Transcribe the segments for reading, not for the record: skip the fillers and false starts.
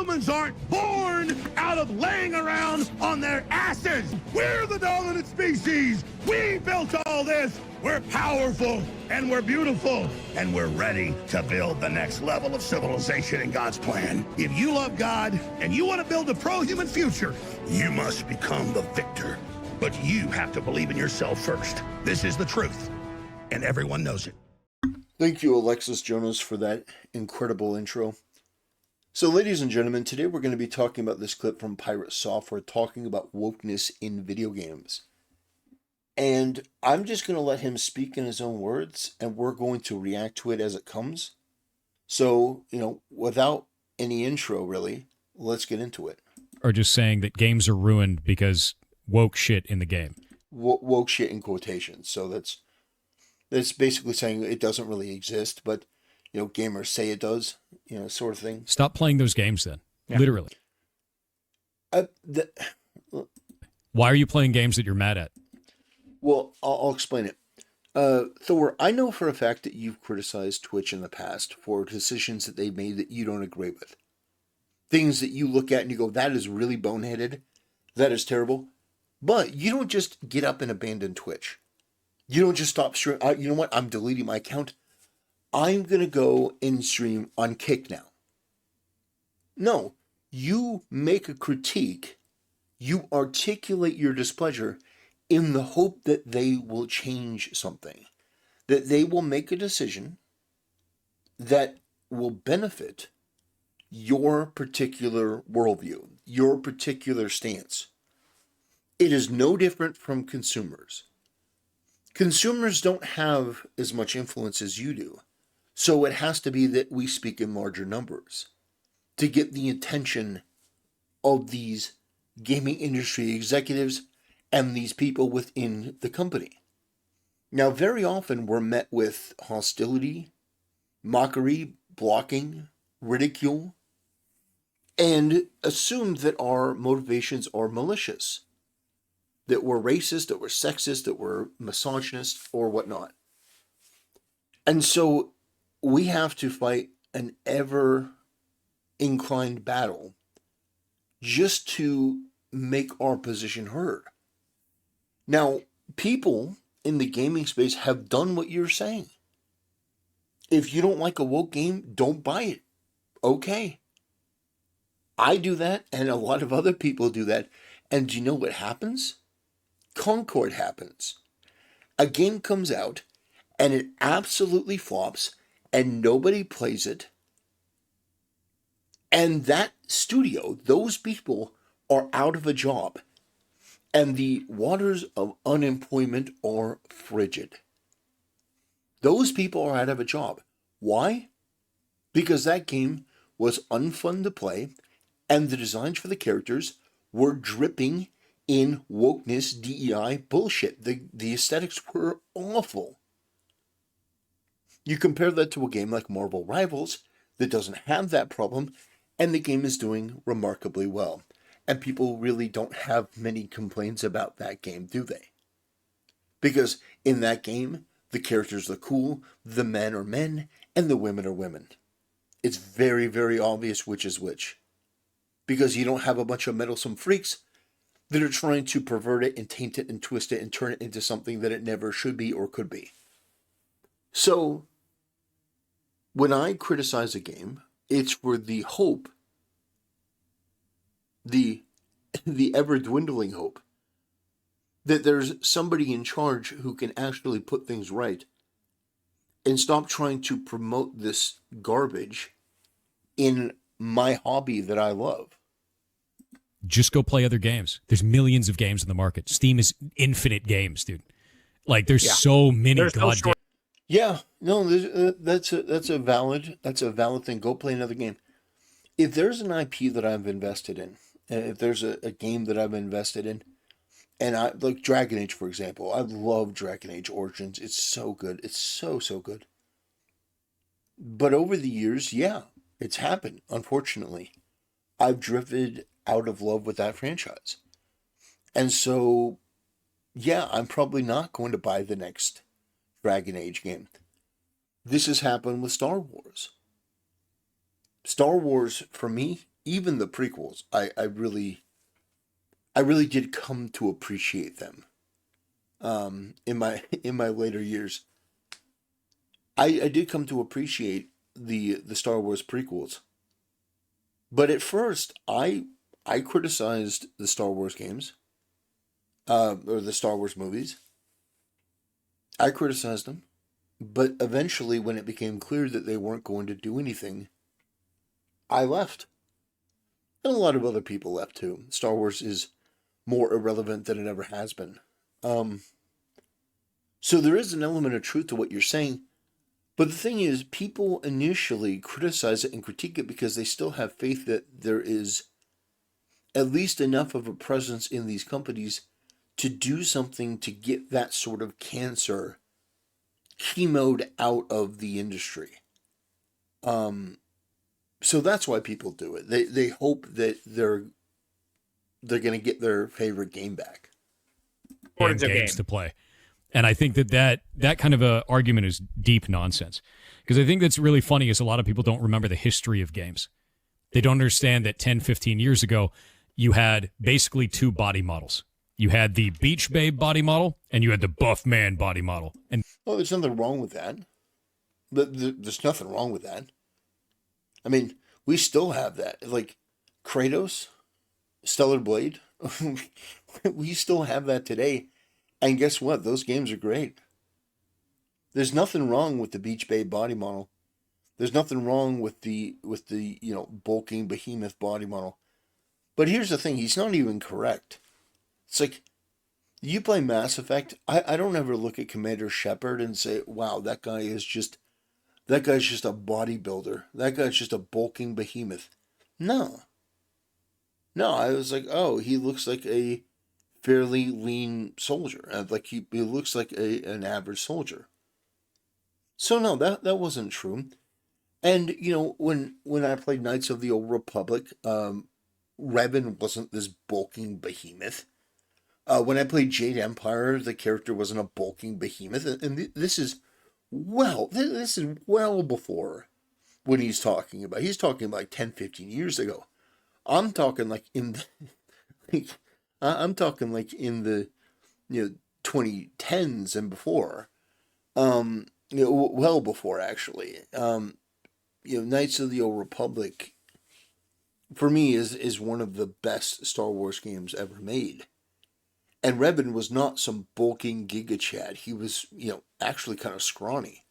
Humans aren't born out of laying around on their asses. We're the dominant species. We built all this. We're powerful and we're beautiful and we're ready to build the next level of civilization in God's plan. If you love God and you want to build a pro-human future, you must become the victor. But you have to believe in yourself first. This is the truth, and everyone knows it. Thank you, Alexis Jonas, for that incredible intro. So, ladies and gentlemen, today we're going to be talking about this clip from Pirate Software talking about wokeness in video games. And I'm just going to let him speak in his own words, and we're going to react to it as it comes. So, without any intro, really, let's get into it. Or just saying that games are ruined because woke shit in the game. Woke shit in quotations. So that's basically saying it doesn't really exist, but gamers say it does, sort of thing. Stop playing those games then. Yeah. Literally. Why are you playing games that you're mad at? Well, I'll explain it. Thor, I know for a fact that you've criticized Twitch in the past for decisions that they've made that you don't agree with. Things that you look at and you go, that is really boneheaded. That is terrible. But you don't just get up and abandon Twitch. You don't just stop streaming. You know what? I'm deleting my account. I'm going to go and stream on Kick now. No. You make a critique. You articulate your displeasure in the hope that they will change something. That they will make a decision that will benefit your particular worldview, your particular stance. It is no different from consumers. Consumers don't have as much influence as you do, so it has to be that we speak in larger numbers to get the attention of these gaming industry executives and these people within the company. Now, very often we're met with hostility, mockery, blocking, ridicule, and assumed that our motivations are malicious. That we're racist, that we're sexist, that we're misogynist, or whatnot. And so we have to fight an ever-inclined battle just to make our position heard. Now, people in the gaming space have done what you're saying. If you don't like a woke game, don't buy it. Okay. I do that, and a lot of other people do that. And do you know what happens? Concord happens. A game comes out and it absolutely flops and nobody plays it. And that studio, those people are out of a job. And the waters of unemployment are frigid. Those people are out of a job. Why? Because that game was unfun to play and the designs for the characters were dripping in wokeness, DEI bullshit. The aesthetics were awful. You compare that to a game like Marvel Rivals that doesn't have that problem, and the game is doing remarkably well. And people really don't have many complaints about that game, do they? Because in that game, the characters are cool, the men are men, and the women are women. It's very, very obvious which is which. Because you don't have a bunch of meddlesome freaks that are trying to pervert it and taint it and twist it and turn it into something that it never should be or could be. So, when I criticize a game, it's for the hope, the ever-dwindling hope, that there's somebody in charge who can actually put things right and stop trying to promote this garbage in my hobby that I love. Just go play other games. There's millions of games in the market. Steam is infinite games, dude. Like there's so many goddamn. Yeah, no, that's a valid thing. Go play another game. If there's an IP that I've invested in, if there's a game that I've invested in, and I like Dragon Age, for example, I love Dragon Age Origins. It's so good. It's so good. But over the years, yeah, it's happened. Unfortunately, I've drifted out of love with that franchise. And so, yeah, I'm probably not going to buy the next Dragon Age game. This has happened with Star Wars. Star Wars, for me, even the prequels, I really did come to appreciate them. In my later years, I did come to appreciate the Star Wars prequels. But at first, I criticized the Star Wars games, or the Star Wars movies. I criticized them, but eventually, when it became clear that they weren't going to do anything, I left. And a lot of other people left too. Star Wars is more irrelevant than it ever has been. So there is an element of truth to what you're saying. But the thing is, people initially criticize it and critique it because they still have faith that there is at least enough of a presence in these companies to do something to get that sort of cancer chemoed out of the industry. So that's why people do it. They hope that they're going to get their favorite game back. And games to play. And I think that kind of a argument is deep nonsense. Because I think that's really funny is a lot of people don't remember the history of games. They don't understand that 10, 15 years ago, you had basically two body models. You had the Beach Babe body model, and you had the Buff Man body model. And well, there's nothing wrong with that. There's nothing wrong with that. I mean, we still have that. Like, Kratos, Stellar Blade, we still have that today. And guess what? Those games are great. There's nothing wrong with the Beach Babe body model. There's nothing wrong with the bulking behemoth body model. But here's the thing, he's not even correct. It's like, you play Mass Effect, I don't ever look at Commander Shepard and say, wow, that guy's just a bodybuilder. That guy's just a bulking behemoth. No, I was like, oh, he looks like a fairly lean soldier. Like he looks like an average soldier. So no, that wasn't true. And when I played Knights of the Old Republic, Revan wasn't this bulking behemoth. When I played Jade Empire, the character wasn't a bulking behemoth. And this is well before when he's talking about. He's talking about like 10, 15 years ago. I'm talking like in the, I'm talking like in the 2010s and before. Well before actually. Knights of the Old Republic for me is one of the best Star Wars games ever made. And Revan was not some bulking Giga Chad. He was, actually kind of scrawny.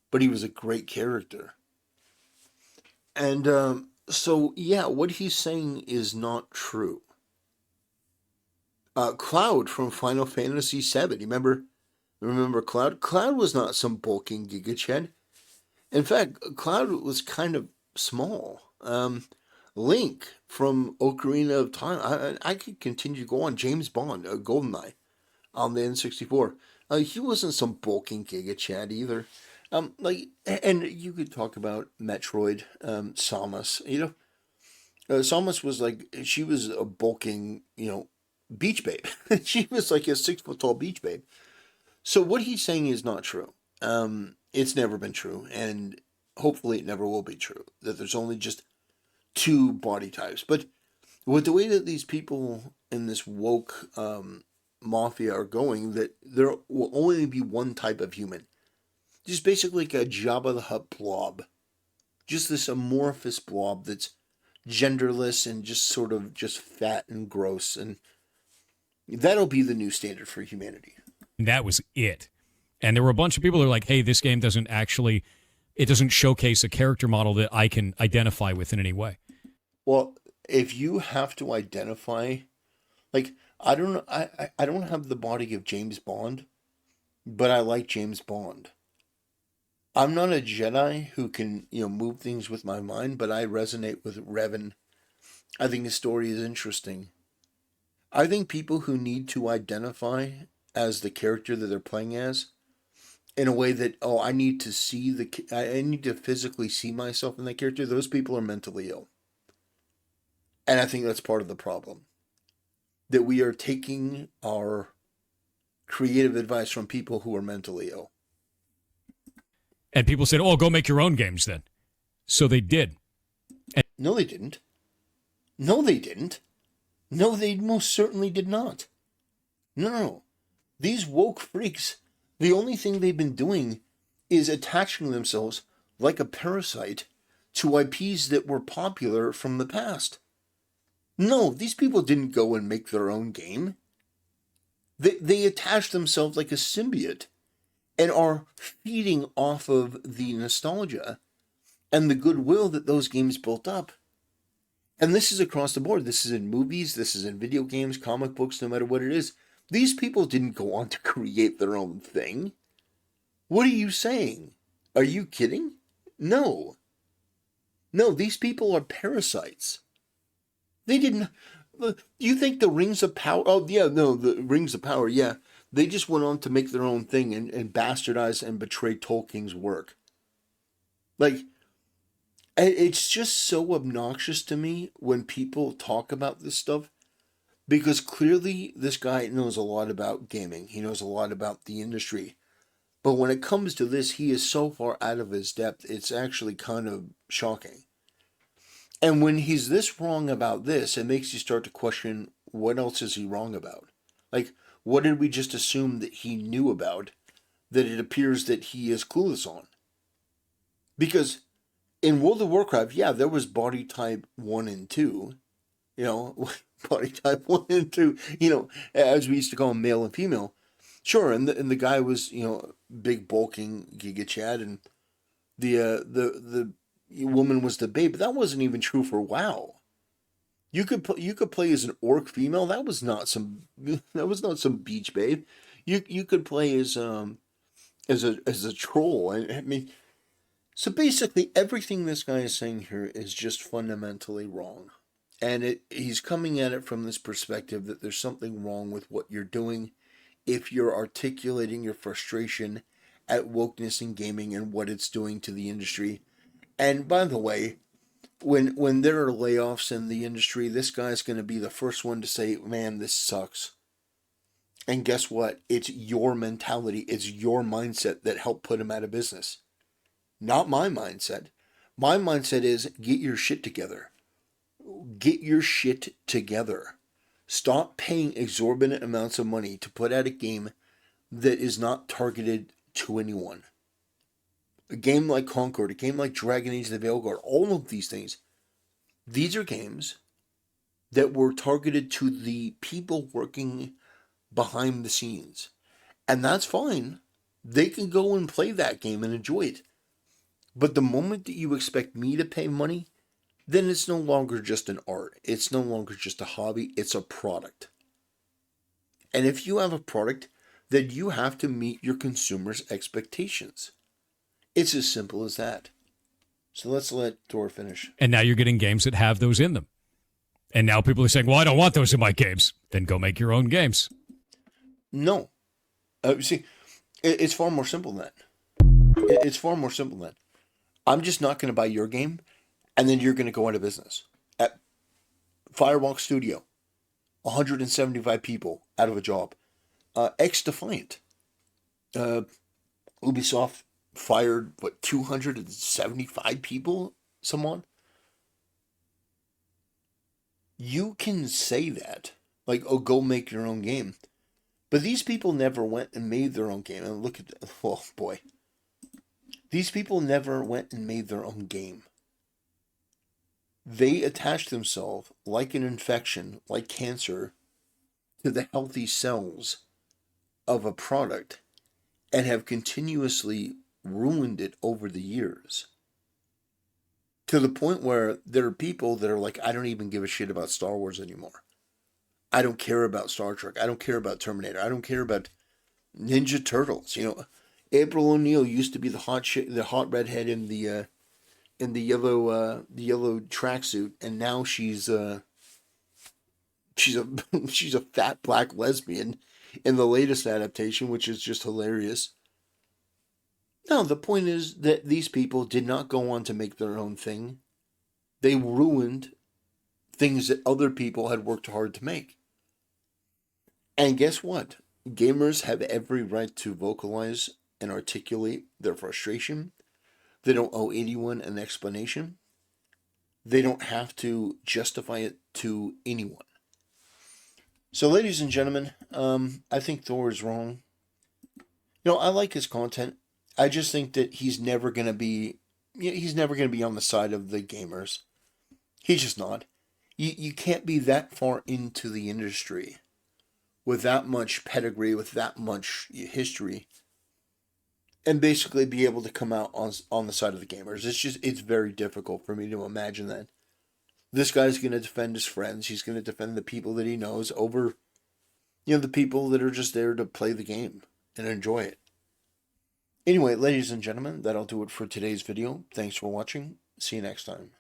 But he was a great character. And so, yeah, what he's saying is not true. Cloud from Final Fantasy VII. Remember Cloud? Cloud was not some bulking Giga Chad. In fact, Cloud was kind of small. Link from Ocarina of Time. I could continue to go on. James Bond, GoldenEye, on the N64. He wasn't some bulking Giga Chad either. And you could talk about Metroid, Samus. Samus was like, she was a bulking, beach babe. She was like a 6-foot-tall beach babe. So what he's saying is not true. It's never been true, and hopefully it never will be true. That there's only just two body types. But with the way that these people in this woke mafia are going, that there will only be one type of human. Just basically like a Jabba the Hutt blob. Just this amorphous blob that's genderless and just sort of just fat and gross. And that'll be the new standard for humanity. That was it. And there were a bunch of people who are like, hey, this game doesn't showcase a character model that I can identify with in any way. Well, if you have to identify, like, I don't have the body of James Bond, but I like James Bond. I'm not a Jedi who can, move things with my mind, but I resonate with Revan. I think his story is interesting. I think people who need to identify as the character that they're playing as, in a way that, I need to I need to physically see myself in that character, those people are mentally ill. And I think that's part of the problem. That we are taking our creative advice from people who are mentally ill. And people said, go make your own games then. So they did. No, they didn't. No, they didn't. No, they most certainly did not. No, no, no. These woke freaks, the only thing they've been doing is attaching themselves like a parasite to IPs that were popular from the past. No, these people didn't go and make their own game. They attached themselves like a symbiote and are feeding off of the nostalgia and the goodwill that those games built up. And this is across the board. This is in movies, this is in video games, comic books, no matter what it is. These people didn't go on to create their own thing. What are you saying? Are you kidding? No. No, these people are parasites. They didn't... You think the Rings of Power... Oh, yeah, no, the Rings of Power, yeah. They just went on to make their own thing and bastardize and betray Tolkien's work. Like, it's just so obnoxious to me when people talk about this stuff, because clearly this guy knows a lot about gaming. He knows a lot about the industry. But when it comes to this, he is so far out of his depth, it's actually kind of shocking. And when he's this wrong about this, it makes you start to question, what else is he wrong about? Like, what did we just assume that he knew about that it appears that he is clueless on? Because in World of Warcraft, yeah, there was body type 1 and 2. You know, body type 1 and 2, you know, as we used to call them, male and female. Sure, and the guy was, you know, big, bulking Giga Chad, and the woman was the babe, but that wasn't even true for WoW. You could play as an orc female. That was not some beach babe. You could play as a troll. I mean, so basically everything this guy is saying here is just fundamentally wrong, and he's coming at it from this perspective that there's something wrong with what you're doing if you're articulating your frustration at wokeness in gaming and what it's doing to the industry. And by the way, when there are layoffs in the industry, this guy's going to be the first one to say, man, this sucks. And guess what? It's your mentality, it's your mindset that helped put him out of business. Not my mindset. My mindset is, get your shit together. Get your shit together. Stop paying exorbitant amounts of money to put out a game that is not targeted to anyone. A game like Concord, a game like Dragon Age the Veilguard, all of these things, these are games that were targeted to the people working behind the scenes. And that's fine. They can go and play that game and enjoy it. But the moment that you expect me to pay money, then it's no longer just an art. It's no longer just a hobby. It's a product. And if you have a product, then you have to meet your consumers' expectations. It's as simple as that. So let's let Thor finish. And now you're getting games that have those in them. And now people are saying, well, I don't want those in my games. Then go make your own games. No. See, it's far more simple than that. It's far more simple than that. I'm just not going to buy your game, and then you're going to go out of business. At Firewalk Studio, 175 people out of a job. X-Defiant. Ubisoft fired, 275 people? Someone? You can say that. Like, oh, go make your own game. But these people never went and made their own game. And look at that. Oh, boy. These people never went and made their own game. They attached themselves, like an infection, like cancer, to the healthy cells of a product and have continuously ruined it over the years. To the point where there are people that are like, I don't even give a shit about Star Wars anymore. I don't care about Star Trek. I don't care about Terminator. I don't care about Ninja Turtles. You know, April O'Neil used to be the hot redhead in the yellow tracksuit, and now she's a fat black lesbian in the latest adaptation, which is just hilarious. No, the point is that these people did not go on to make their own thing. They ruined things that other people had worked hard to make. And guess what? Gamers have every right to vocalize and articulate their frustration. They don't owe anyone an explanation. They don't have to justify it to anyone. So, ladies and gentlemen, I think Thor is wrong. I like his content. I just think that he's never going to be on the side of the gamers. He's just not. You can't be that far into the industry with that much pedigree, with that much history, and basically be able to come out on the side of the gamers. It's very difficult for me to imagine that. This guy's going to defend his friends. He's going to defend the people that he knows over, the people that are just there to play the game and enjoy it. Anyway, ladies and gentlemen, that'll do it for today's video. Thanks for watching. See you next time.